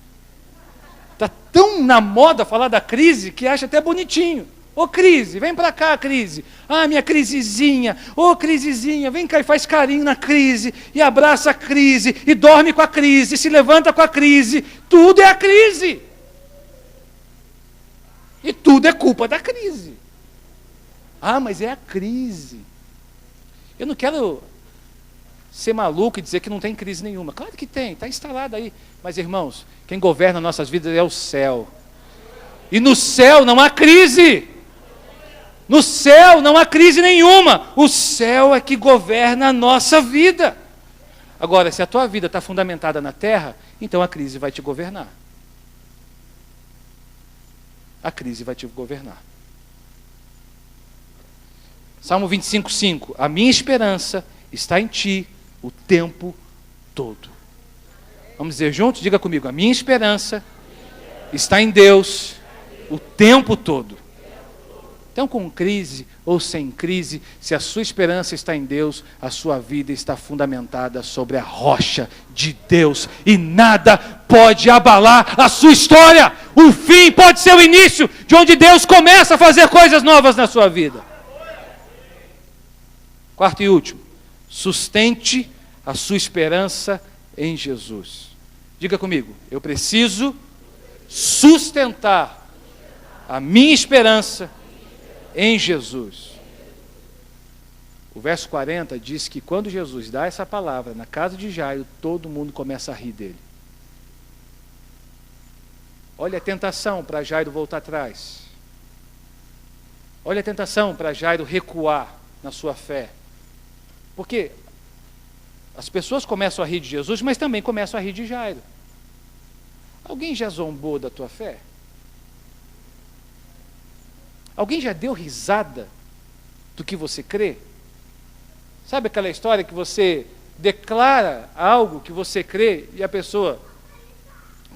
Speaker 1: Está tão na moda falar da crise que acha até bonitinho. Ô crise, vem para cá, crise. Ah, minha crisezinha. Ô crisezinha, vem cá e faz carinho na crise, e abraça a crise, e dorme com a crise, e se levanta com a crise. Tudo é a crise. E tudo é culpa da crise. Ah, mas é a crise. Eu não quero ser maluco e dizer que não tem crise nenhuma. Claro que tem, está instalada aí. Mas, irmãos, quem governa nossas vidas é o céu. E no céu não há crise. No céu não há crise nenhuma. O céu é que governa a nossa vida. Agora, se a tua vida está fundamentada na terra, então a crise vai te governar. A crise vai te governar. Salmo 25:5. A minha esperança está em ti o tempo todo. Vamos dizer juntos? Diga comigo. A minha esperança está em Deus o tempo todo. Então, com crise ou sem crise, se a sua esperança está em Deus, a sua vida está fundamentada sobre a rocha de Deus. E nada pode abalar a sua história. O fim pode ser o início de onde Deus começa a fazer coisas novas na sua vida. Quarto e último. Sustente a sua esperança em Jesus. Diga comigo. Eu preciso sustentar a minha esperança em Jesus. O verso 40 diz que quando Jesus dá essa palavra na casa de Jairo, todo mundo começa a rir dele. Olha a tentação para Jairo voltar atrás. Olha a tentação para Jairo recuar na sua fé. Porque as pessoas começam a rir de Jesus, mas também começam a rir de Jairo. Alguém já zombou da tua fé? Alguém já deu risada do que você crê? Sabe aquela história que você declara algo que você crê e a pessoa,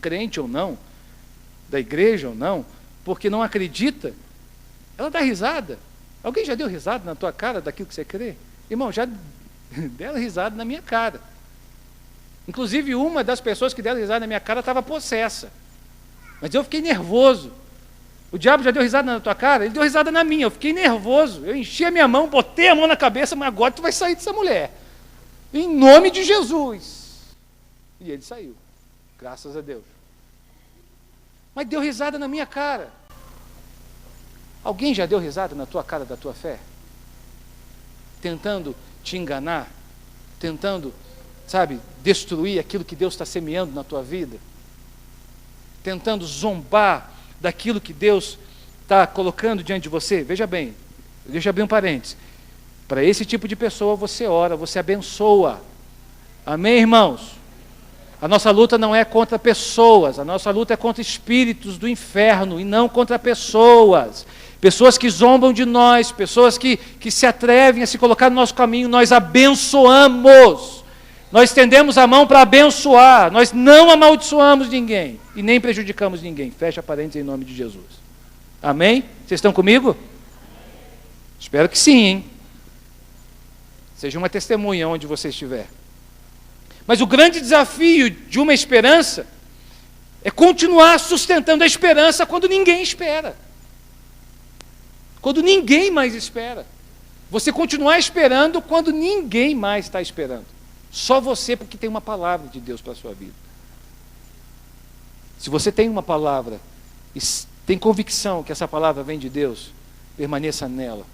Speaker 1: crente ou não, da igreja ou não, porque não acredita, ela dá risada. Alguém já deu risada na tua cara daquilo que você crê? Irmão, já deram risada na minha cara. Inclusive, uma das pessoas que deram risada na minha cara estava possessa. Mas eu fiquei nervoso. O diabo já deu risada na tua cara? Ele deu risada na minha. Eu fiquei nervoso. Eu enchi a minha mão, botei a mão na cabeça, mas agora tu vai sair dessa mulher. Em nome de Jesus. E ele saiu. Graças a Deus. Mas deu risada na minha cara. Alguém já deu risada na tua cara da tua fé? Tentando te enganar? Tentando, sabe, destruir aquilo que Deus está semeando na tua vida? Tentando zombar daquilo que Deus está colocando diante de você? Veja bem, deixa eu abrir um parênteses. Para esse tipo de pessoa você ora, você abençoa. Amém, irmãos? A nossa luta não é contra pessoas, a nossa luta é contra espíritos do inferno e não contra pessoas. Pessoas que zombam de nós, pessoas que se atrevem a se colocar no nosso caminho, nós abençoamos. Nós estendemos a mão para abençoar, nós não amaldiçoamos ninguém e nem prejudicamos ninguém. Fecha parênteses em nome de Jesus. Amém? Vocês estão comigo? Espero que sim, hein? Seja uma testemunha onde você estiver. Mas o grande desafio de uma esperança é continuar sustentando a esperança quando ninguém espera. Quando ninguém mais espera. Você continuar esperando quando ninguém mais está esperando. Só você, porque tem uma palavra de Deus para a sua vida. Se você tem uma palavra e tem convicção que essa palavra vem de Deus, permaneça nela.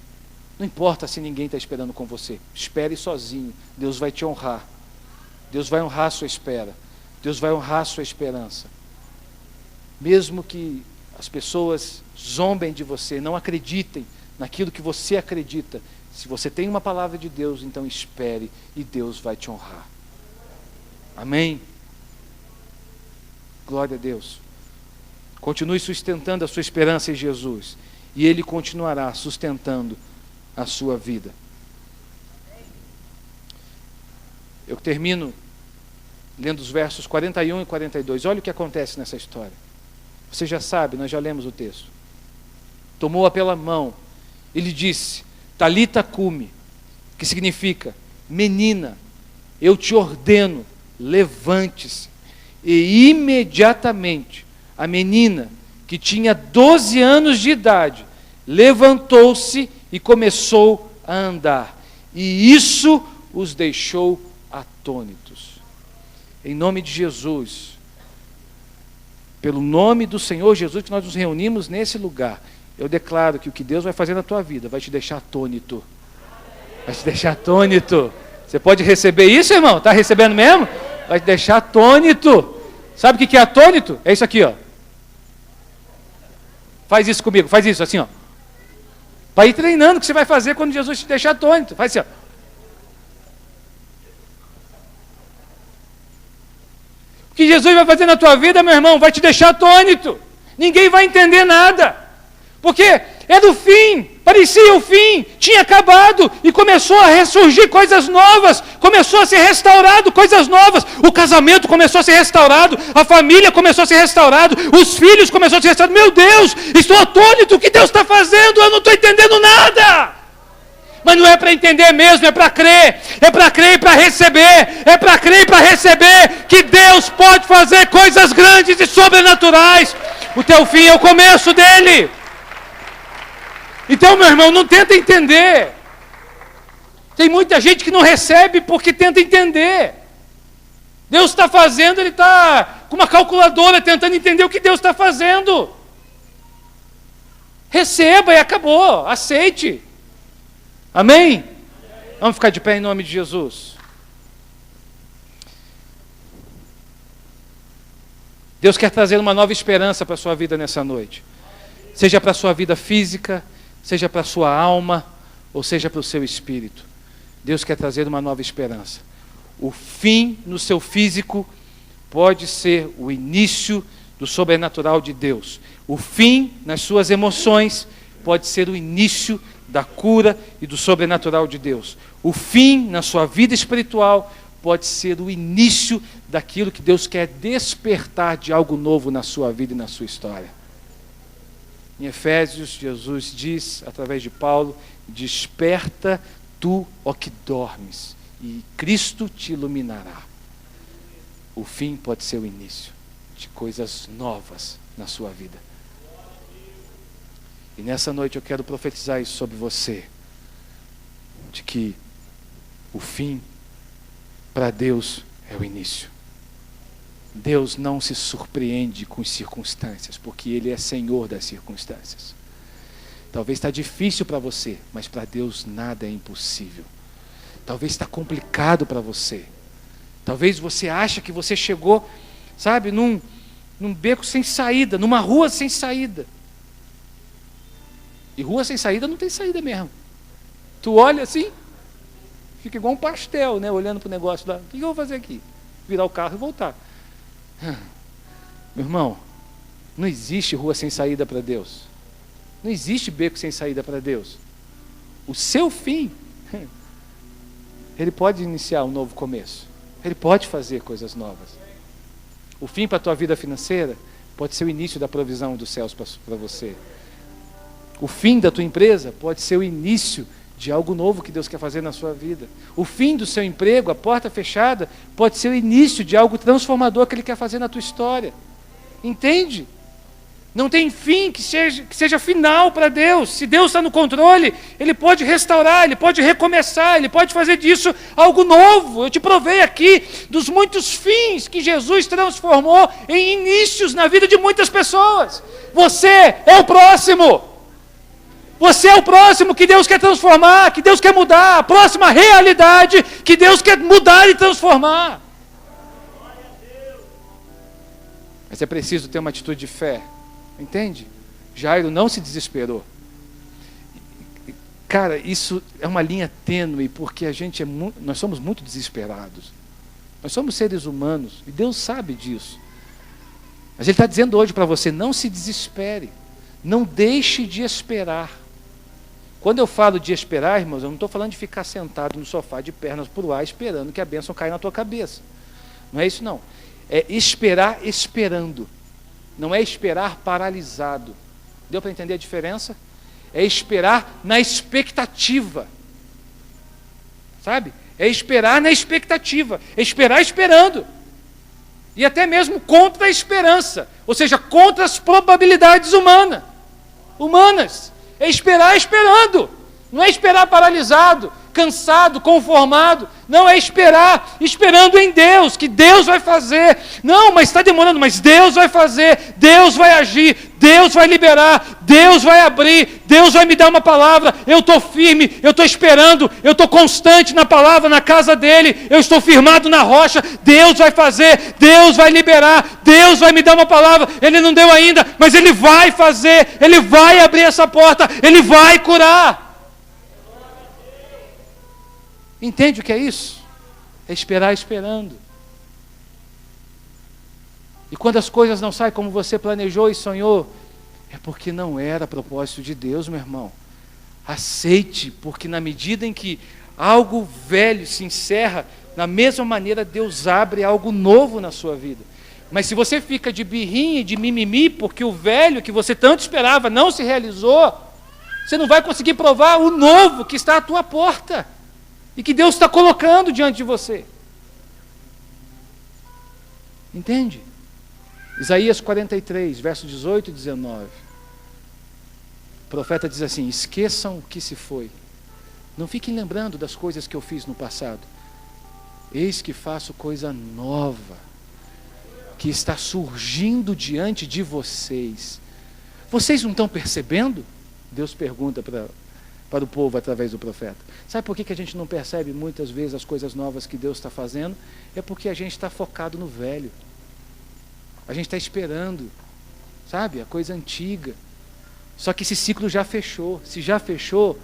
Speaker 1: Não importa se ninguém está esperando com você. Espere sozinho. Deus vai te honrar. Deus vai honrar a sua espera. Deus vai honrar a sua esperança. Mesmo que as pessoas zombem de você, não acreditem naquilo que você acredita, se você tem uma palavra de Deus, então espere e Deus vai te honrar. Amém? Glória a Deus. Continue sustentando a sua esperança em Jesus e Ele continuará sustentando a sua vida. Eu termino lendo os versos 41 e 42. Olha o que acontece nessa história. Você já sabe, nós já lemos o texto. Tomou-a pela mão e lhe disse: Talita cumi, que significa: menina, eu te ordeno, levante-se. E imediatamente a menina, que tinha 12 anos de idade, levantou-se e começou a andar. E isso os deixou atônitos. Em nome de Jesus, pelo nome do Senhor Jesus que nós nos reunimos nesse lugar, eu declaro que o que Deus vai fazer na tua vida vai te deixar atônito. Vai te deixar atônito. Você pode receber isso, irmão? Está recebendo mesmo? Vai te deixar atônito. Sabe o que é atônito? É isso aqui, ó. Faz isso comigo, faz isso assim, ó. Para ir treinando o que você vai fazer quando Jesus te deixar atônito. Faz assim, ó. O que Jesus vai fazer na tua vida, meu irmão, vai te deixar atônito. Ninguém vai entender nada. Porque é do fim, parecia o fim, tinha acabado e começou a ressurgir coisas novas, começou a ser restaurado coisas novas, o casamento começou a ser restaurado, a família começou a ser restaurado, os filhos começaram a ser restaurados. Meu Deus, estou atônito, o que Deus está fazendo? Eu não estou entendendo nada. Mas não é para entender mesmo, é para crer e para receber, é para crer e para receber que Deus pode fazer coisas grandes e sobrenaturais. O teu fim é o começo dele. Então, meu irmão, não tenta entender. Tem muita gente que não recebe porque tenta entender. Deus está fazendo, ele está com uma calculadora tentando entender o que Deus está fazendo. Receba e acabou, aceite. Amém? Vamos ficar de pé em nome de Jesus. Deus quer trazer uma nova esperança para a sua vida nessa noite. Seja para a sua vida física, seja para a sua alma, ou seja para o seu espírito. Deus quer trazer uma nova esperança. O fim no seu físico pode ser o início do sobrenatural de Deus. O fim nas suas emoções pode ser o início da cura e do sobrenatural de Deus. O fim na sua vida espiritual pode ser o início daquilo que Deus quer despertar de algo novo na sua vida e na sua história. Em Efésios, Jesus diz, através de Paulo, desperta tu, ó que dormes, e Cristo te iluminará. O fim pode ser o início de coisas novas na sua vida. E nessa noite eu quero profetizar isso sobre você, de que o fim para Deus é o início. Deus não se surpreende com as circunstâncias, porque Ele é Senhor das circunstâncias. Talvez está difícil para você, mas para Deus nada é impossível. Talvez está complicado para você. Talvez você acha que você chegou, sabe, num beco sem saída, numa rua sem saída. E rua sem saída não tem saída mesmo. Tu olha assim, fica igual um pastel, né, olhando para o negócio lá. O que eu vou fazer aqui? Virar o carro e voltar. Meu irmão, não existe rua sem saída para Deus. Não existe beco sem saída para Deus. O seu fim, Ele pode iniciar um novo começo. Ele pode fazer coisas novas. O fim para a tua vida financeira pode ser o início da provisão dos céus para você. O fim da tua empresa pode ser o início de algo novo que Deus quer fazer na sua vida. O fim do seu emprego, a porta fechada, pode ser o início de algo transformador que Ele quer fazer na tua história. Entende? Não tem fim que seja final para Deus. Se Deus está no controle, Ele pode restaurar, Ele pode recomeçar, Ele pode fazer disso algo novo. Eu te provei aqui dos muitos fins que Jesus transformou em inícios na vida de muitas pessoas. Você é o próximo. Você é o próximo que Deus quer transformar, que Deus quer mudar, a próxima realidade que Deus quer mudar e transformar. Mas é preciso ter uma atitude de fé, entende? Jairo não se desesperou. Cara, isso é uma linha tênue, porque nós somos muito desesperados. Nós somos seres humanos, e Deus sabe disso. Mas Ele está dizendo hoje para você, não se desespere, não deixe de esperar. Quando eu falo de esperar, irmãos, eu não estou falando de ficar sentado no sofá de pernas para o ar esperando que a bênção caia na tua cabeça. Não é isso não. É esperar esperando. Não é esperar paralisado. Deu para entender a diferença? É esperar na expectativa. Sabe? É esperar na expectativa. É esperar esperando. E até mesmo contra a esperança. Ou seja, contra as probabilidades humanas. É esperar esperando. Não é esperar paralisado, cansado, conformado. Não, é esperar, esperando em Deus, que Deus vai fazer. Não, mas está demorando, mas Deus vai fazer, Deus vai agir, Deus vai liberar, Deus vai abrir, Deus vai me dar uma palavra. Eu estou firme, eu estou esperando, eu estou constante na palavra, na casa dele, eu estou firmado na rocha. Deus vai fazer, Deus vai liberar, Deus vai me dar uma palavra. Ele não deu ainda, mas ele vai fazer, ele vai abrir essa porta, ele vai curar. Entende o que é isso? É esperar esperando. E quando as coisas não saem como você planejou e sonhou, é porque não era propósito de Deus, meu irmão. Aceite, porque na medida em que algo velho se encerra, na mesma maneira Deus abre algo novo na sua vida. Mas se você fica de birrinha e de mimimi, porque o velho que você tanto esperava não se realizou, você não vai conseguir provar o novo que está à tua porta. E que Deus está colocando diante de você. Entende? Isaías 43, versos 18 e 19. O profeta diz assim: esqueçam o que se foi. Não fiquem lembrando das coisas que eu fiz no passado. Eis que faço coisa nova, que está surgindo diante de vocês. Vocês não estão percebendo? Deus pergunta para o povo através do profeta. Sabe por que a gente não percebe muitas vezes as coisas novas que Deus está fazendo? É porque a gente está focado no velho. A gente está esperando, sabe, a coisa antiga. Só que esse ciclo já fechou. Se já fechou,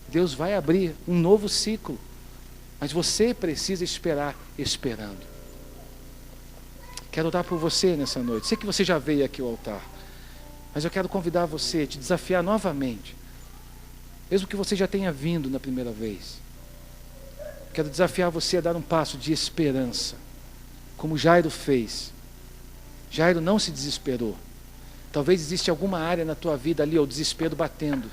Speaker 1: Deus vai abrir um novo ciclo. Mas você precisa esperar, esperando. Quero orar por você nessa noite. Sei que você já veio aqui ao altar, mas eu quero convidar você, te desafiar novamente. Mesmo que você já tenha vindo na primeira vez, quero desafiar você a dar um passo de esperança, como Jairo fez. Jairo não se desesperou. Talvez exista alguma área na tua vida ali, o desespero batendo,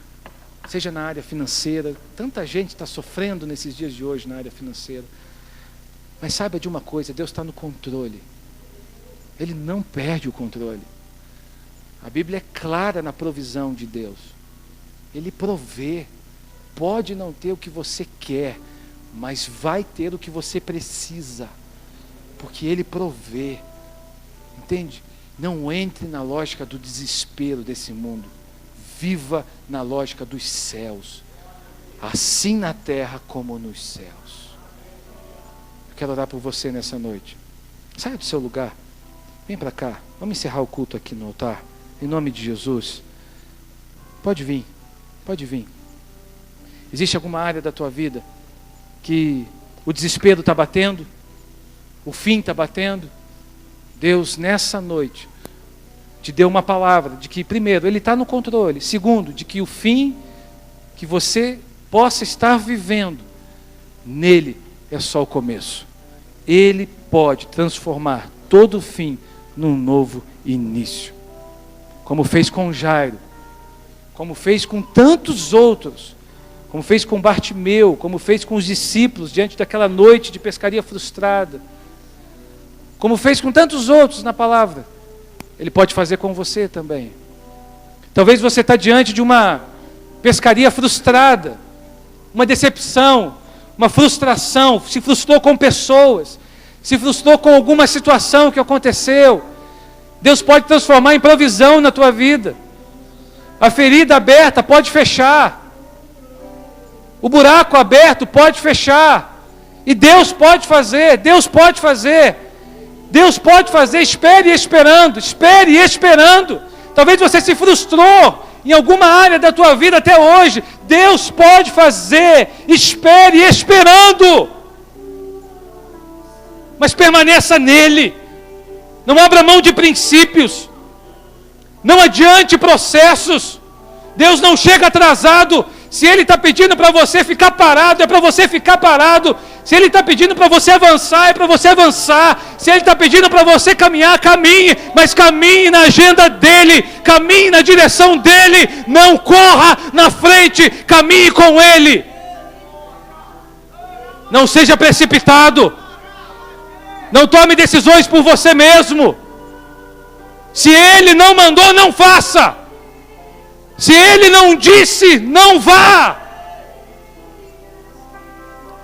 Speaker 1: seja na área financeira. Tanta gente está sofrendo nesses dias de hoje na área financeira. Mas saiba de uma coisa: Deus está no controle. Ele não perde o controle. A Bíblia é clara na provisão de Deus. Ele provê. Pode não ter o que você quer, mas vai ter o que você precisa, porque Ele provê. Entende? Não entre na lógica do desespero desse mundo. Viva na lógica dos céus, assim na terra como nos céus. Eu quero orar por você nessa noite. Saia do seu lugar, vem para cá. Vamos encerrar o culto aqui no altar, em nome de Jesus. Pode vir. Pode vir. Existe alguma área da tua vida que o desespero está batendo? O fim está batendo? Deus, nessa noite, te deu uma palavra de que, primeiro, Ele está no controle. Segundo, de que o fim que você possa estar vivendo, nele é só o começo. Ele pode transformar todo o fim num novo início. Como fez com Jairo, como fez com tantos outros, como fez com Bartimeu, como fez com os discípulos diante daquela noite de pescaria frustrada, como fez com tantos outros na palavra, Ele pode fazer com você também. Talvez você está diante de uma pescaria frustrada, uma decepção, uma frustração, se frustrou com pessoas, se frustrou com alguma situação que aconteceu. Deus pode transformar em provisão na tua vida. A ferida aberta pode fechar. O buraco aberto pode fechar. E Deus pode fazer, Deus pode fazer. Deus pode fazer. Espere esperando, espere esperando. Talvez você se frustrou em alguma área da tua vida até hoje. Deus pode fazer. Espere esperando. Mas permaneça nele. Não abra mão de princípios. Não adiante processos. Deus não chega atrasado. Se Ele está pedindo para você ficar parado, é para você ficar parado. Se Ele está pedindo para você avançar, é para você avançar. Se Ele está pedindo para você caminhar, caminhe. Mas caminhe na agenda dEle. Caminhe na direção dEle. Não corra na frente. Caminhe com Ele. Não seja precipitado. Não tome decisões por você mesmo. Se Ele não mandou, não faça. Se Ele não disse, não vá.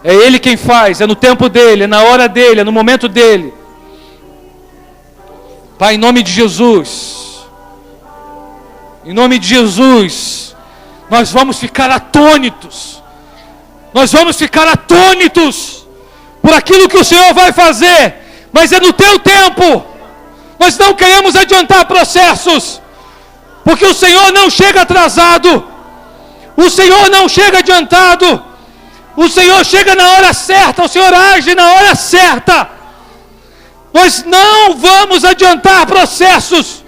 Speaker 1: É Ele quem faz, é no tempo dEle, é na hora dEle, é no momento dEle. Pai, em nome de Jesus, em nome de Jesus, nós vamos ficar atônitos. Nós vamos ficar atônitos por aquilo que o Senhor vai fazer, mas é no teu tempo. Nós não queremos adiantar processos, porque o Senhor não chega atrasado, o Senhor não chega adiantado, o Senhor chega na hora certa, o Senhor age na hora certa. Nós não vamos adiantar processos,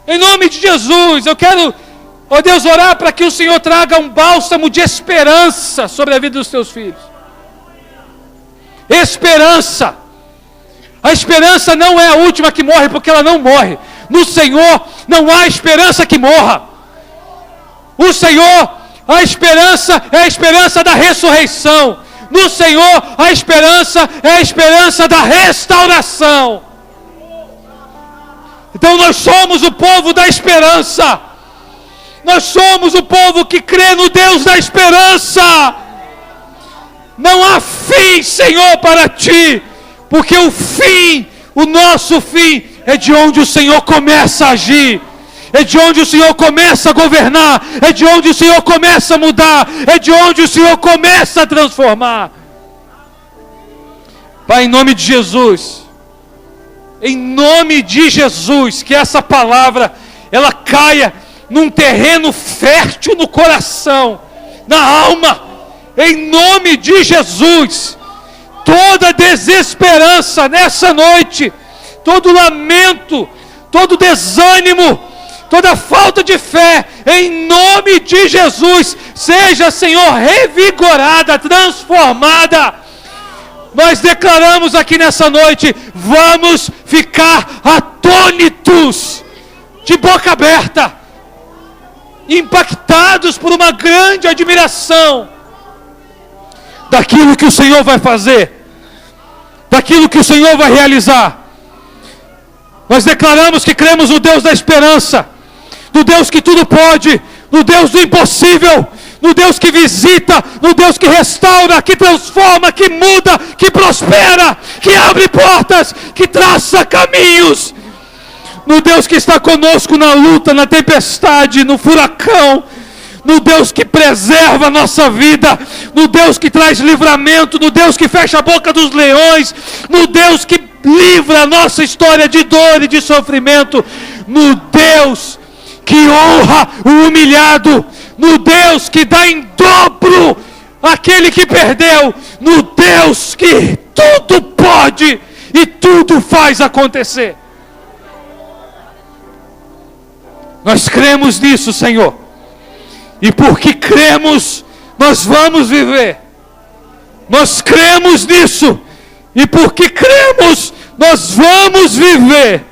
Speaker 1: em nome de Jesus. Eu quero, ó Deus, orar para que o Senhor traga um bálsamo de esperança sobre a vida dos teus filhos. Esperança. A esperança não é a última que morre, porque ela não morre. No Senhor não há esperança que morra. O Senhor, a esperança é a esperança da ressurreição. No Senhor a esperança é a esperança da restauração. Então nós somos o povo da esperança. Nós somos o povo que crê no Deus da esperança. Não há fim, Senhor, para ti, porque o fim, o nosso fim, é de onde o Senhor começa a agir, é de onde o Senhor começa a governar, é de onde o Senhor começa a mudar, é de onde o Senhor começa a transformar. Pai, em nome de Jesus, em nome de Jesus, que essa palavra, ela caia num terreno fértil no coração, na alma, em nome de Jesus. Toda desesperança nessa noite, todo lamento, todo desânimo, toda falta de fé, em nome de Jesus, seja, Senhor, revigorada, transformada. Nós declaramos aqui nessa noite, vamos ficar atônitos, de boca aberta, impactados por uma grande admiração daquilo que o Senhor vai fazer, daquilo que o Senhor vai realizar. Nós declaramos que cremos no Deus da esperança, no Deus que tudo pode, no Deus do impossível, no Deus que visita, no Deus que restaura, que transforma, que muda, que prospera, que abre portas, que traça caminhos, no Deus que está conosco na luta, na tempestade, no furacão, no Deus que preserva a nossa vida, no Deus que traz livramento, no Deus que fecha a boca dos leões, no Deus que livra a nossa história de dor e de sofrimento, no Deus que honra o humilhado, no Deus que dá em dobro aquele que perdeu, no Deus que tudo pode e tudo faz acontecer. Nós cremos nisso, Senhor. E porque cremos, nós vamos viver. Nós cremos nisso. E porque cremos, nós vamos viver.